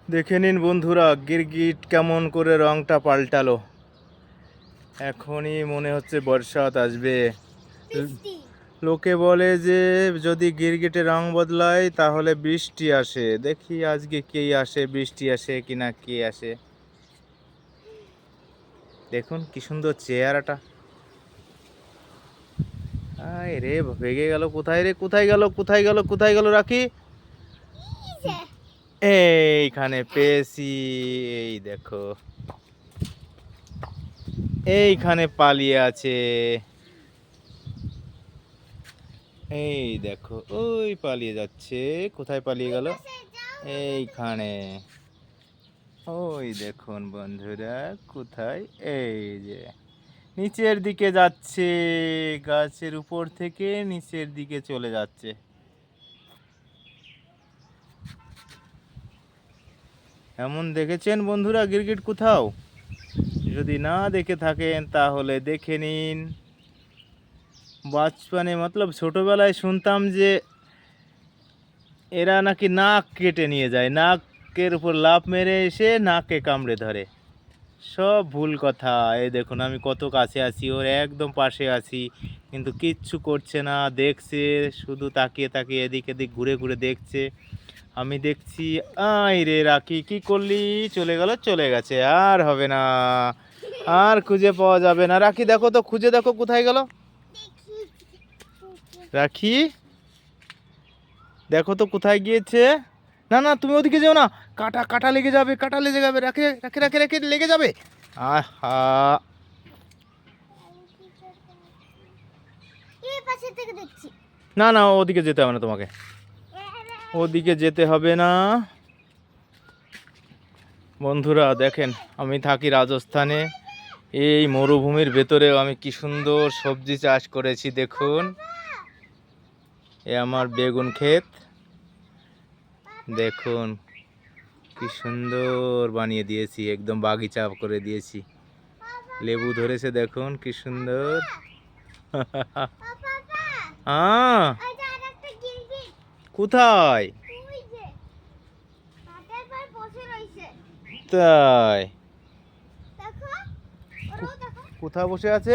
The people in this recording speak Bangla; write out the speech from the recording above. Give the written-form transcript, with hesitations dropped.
দেখে নিন বন্ধুরা, গিরগিট কেমন করে রংটা পাল্টালো। এখনই মনে হচ্ছে বর্ষাত আসবে। লোকে বলে যে যদি গিরগিটে রং বদলায় তাহলে বৃষ্টি আসে। দেখি আজকে কে আসে, বৃষ্টি আসে কিনা, কে আসে। দেখুন কি সুন্দর চেহারাটা। আয় রে, ভেগে গেল। কোথায় রে, কোথায় গেল, কোথায় গেল, কোথায় গেল রাখি? এইখানে পেয়েছি। এই দেখো, এইখানে পালিয়ে আছে। এই দেখো, ওই পালিয়ে যাচ্ছে। কোথায় পালিয়ে গেল? এইখানে। ওই দেখুন বন্ধুরা, কোথায়? এই যে নিচের দিকে যাচ্ছে, গাছের উপর থেকে নিচের দিকে চলে যাচ্ছে। এমন দেখেছেন বন্ধুরা গিরগিট কোথাও? যদি না দেখে থাকেন তাহলে দেখে নিন। বাচপানে মতলব ছোটবেলায় শুনতাম যে এরা নাকি নাক কেটে নিয়ে যায়, নাকের উপর লাফ মেরে এসে নাকে কামড়ে ধরে। সব ভুল কথা। এই দেখুন আমি কত কাছে আছি, ওর একদম পাশে আছি, কিন্তু কিচ্ছু করছে না। দেখছে, শুধু তাকিয়ে তাকিয়ে এদিক এদিক ঘুরে ঘুরে দেখছে। আমি দেখছি। আয় রে রাখি, কি করলি? চলে গেল, চলে গেছে, আর হবে না, আর খুঁজে পাওয়া যাবে না। রাখি দেখো তো, খুঁজে দেখো কোথায় গেল। রাখি দেখো তো কোথায় গিয়েছে। না না, তুমি ওদিকে যেও না, কাটা কাটা লেগে যাবে, কাটা লেগে যাবে। রাখে রাখে রাখে রাখে, লেগে যাবে। আহা, না না, ওদিকে যেতে হবে না তোমাকে, ওদিকে যেতে হবে না। বন্ধুরা দেখেন, আমি থাকি রাজস্থানে, এই মরুভূমির ভেতরেও আমি কি সুন্দর সবজি চাষ করেছি। দেখুন, এ আমার বেগুন ক্ষেত। দেখুন কি সুন্দর বানিয়ে দিয়েছি, একদম বাগিচা করে দিয়েছি। লেবু ধরেছে দেখুন কি সুন্দর। হ্যাঁ, কোথায়? তাই? কোথায় বসে আছে?